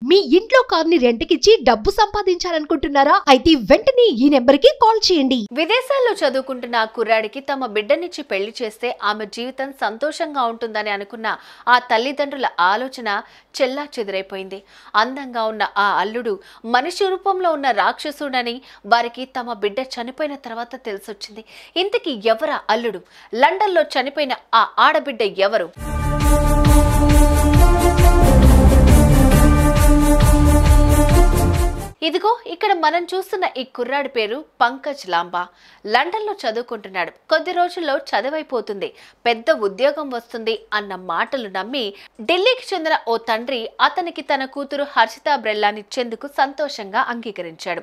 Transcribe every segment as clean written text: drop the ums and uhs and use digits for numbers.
మీ ఇంట్లో కార్ని రెంట్కిచ్చి డబ్బు సంపాదించాలనుకుంటున్నారా? అయితే వెంటనే ఈ నెంబర్కి కాల్ చేయండి. విదేశాల్లో చదువుకుంటున్న ఆ కుర్రాడికి తమ బిడ్డనిచ్చి పెళ్లి చేస్తే ఆమె జీవితం సంతోషంగా ఉంటుందని అనుకున్న ఆ తల్లిదండ్రుల ఆలోచన చెల్లాచెదురైపోయింది. అందంగా ఉన్న ఆ అల్లుడు మనిషి రూపంలో ఉన్న రాక్షసుడని వారికి తమ బిడ్డ చనిపోయిన తర్వాత తెలిసొచ్చింది. ఇంతకీ ఎవరా అల్లుడు? లండన్లో చనిపోయిన ఆ ఆడబిడ్డ ఎవరు? ఇదిగో ఇక్కడ మనం చూస్తున్న ఈ కుర్రాడి పేరు పంకజ్ లాంబా. లండన్లో చదువుకుంటున్నాడు. కొద్ది రోజుల్లో చదువైపోతుంది, పెద్ద ఉద్యోగం వస్తుంది అన్న మాటలు నమ్మి ఢిల్లీకి చెందిన ఓ తండ్రి అతనికి తన కూతురు హర్షితా బ్రెల్లానిచ్చేందుకు సంతోషంగా అంగీకరించాడు.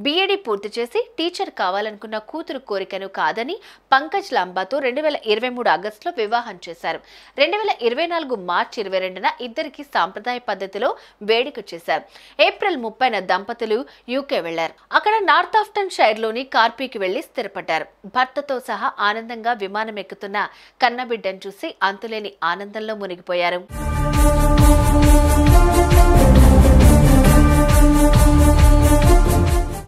బీఈడీ పూర్తి చేసి టీచర్ కావాలనుకున్న కూతురు కోరికను కాదని పంకజ్ లాంబాతో 2023 ఆగస్టులో వివాహం చేశారు. 2024 మార్చి 22న ఇద్దరికి సాంప్రదాయ పద్ధతిలో వేడుక చేశారు. ఏప్రిల్ 30న దంపతులు యూకే వెళ్లారు. అక్కడ నార్త్ ఆఫ్టన్ షైర్ లోని కార్పీకి వెళ్లి స్థిరపడ్డారు. భర్తతో సహా ఆనందంగా విమానం ఎక్కుతున్న కన్నబిడ్డను చూసి అంతులేని ఆనందంలో మునిగిపోయారు.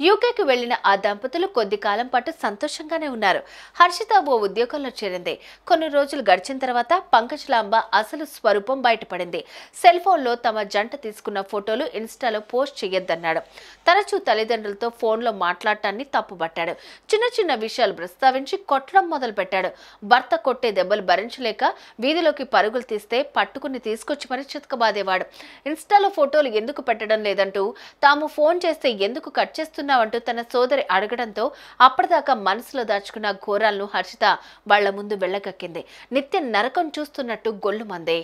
యూకేకి వెళ్లిన ఆ దంపతులు కొద్ది కాలం పాటు సంతోషంగానే ఉన్నారు. హర్షిత ఓ ఉద్యోగంలో చేరింది. కొన్ని రోజులు గడిచిన తర్వాత పంకజ్ లాంబా అసలు స్వరూపం బయటపడింది. సెల్ ఫోన్లో తమ జంట తీసుకున్న ఫోటోలు ఇన్స్టాలో పోస్ట్ చేయొద్దన్నాడు. తరచూ తల్లిదండ్రులతో ఫోన్లో మాట్లాడటాన్ని తప్పుబట్టాడు. చిన్న చిన్న విషయాలు ప్రస్తావించి కొట్టడం మొదలుపెట్టాడు. భర్త కొట్టే దెబ్బలు భరించలేక వీధిలోకి పరుగులు తీస్తే పట్టుకుని తీసుకొచ్చి మరి చితకబాదేవాడు. ఇన్స్టాలో ఫోటోలు ఎందుకు పెట్టడం లేదంటూ, తాము ఫోన్ చేస్తే ఎందుకు కట్ చేస్తున్నా అంటూ తన సోదరి అడగడంతో అప్పటిదాకా మనసులో దాచుకున్న ఘోరాలను హర్షిత వాళ్ల ముందు వెళ్లగక్కింది. నిత్య నరకం చూస్తున్నట్టు గొల్లుమందే.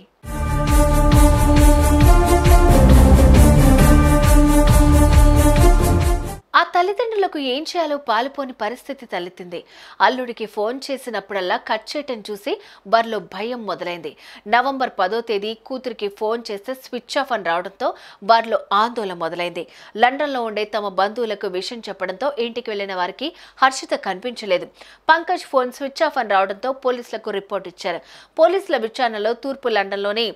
ఆ తల్లిదండ్రులకు ఏం చేయాలో పాలుపోని పరిస్థితి తలెత్తింది. అల్లుడికి ఫోన్ చేసినప్పుడల్లా కట్ చేయటం చూసి వారిలో భయం మొదలైంది. నవంబర్ 10వ తేదీ కూతురికి ఫోన్ చేస్తే స్విచ్ ఆఫ్ అని రావడంతో వారిలో ఆందోళన మొదలైంది. లండన్లో ఉండే తమ బంధువులకు విషయం చెప్పడంతో ఇంటికి వెళ్లిన వారికి హర్షిత కనిపించలేదు. పంకజ్ ఫోన్ స్విచ్ ఆఫ్ అని రావడంతో పోలీసులకు రిపోర్ట్ ఇచ్చారు. పోలీసుల విచారణలో తూర్పు లండన్లోని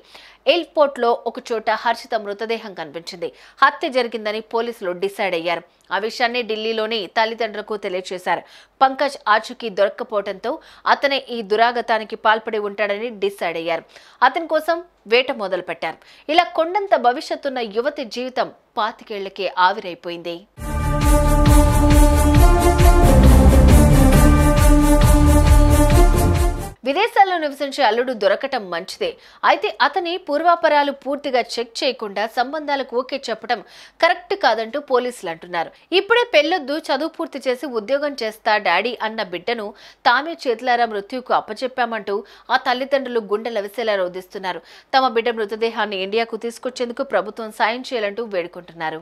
ఎయిర్పోర్ట్ లో ఒక చోట హర్షిత మృతదేహం కనిపించింది. హత్య జరిగిందని పోలీసులు డిసైడ్ అయ్యారు. ఆ విషయాన్ని ఢిల్లీలోని తల్లిదండ్రులకు తెలియజేశారు. పంకజ్ ఆచూకీ దొరక్కపోవడంతో అతనే ఈ దురాగతానికి పాల్పడి ఉంటాడని డిసైడ్ అయ్యారు. అతని కోసం వేట మొదలు పెట్టారు. ఇలా కొండంత భవిష్యత్తున్న యువతి జీవితం 25 ఏళ్లకే ఆవిరైపోయింది. విదేశాల్లో నివసించే అల్లుడు దొరకటం మంచిదే. అయితే అతని పూర్వాపరాలు పూర్తిగా చెక్ చేయకుండా సంబంధాలకు ఓకే చెప్పడం కరెక్ట్ కాదంటూ పోలీసులు అంటున్నారు. ఇప్పుడే పెళ్లొద్దు, చదువు పూర్తి చేసి ఉద్యోగం చేస్తా డాడీ అన్న బిడ్డను తామే చేతులారా మృత్యువుకు అప్పచెప్పామంటూ ఆ తల్లిదండ్రులు గుండెలవిసేలా రోధిస్తున్నారు. తమ బిడ్డ మృతదేహాన్ని ఇండియాకు తీసుకొచ్చేందుకు ప్రభుత్వం సాయం చేయాలంటూ వేడుకుంటున్నారు.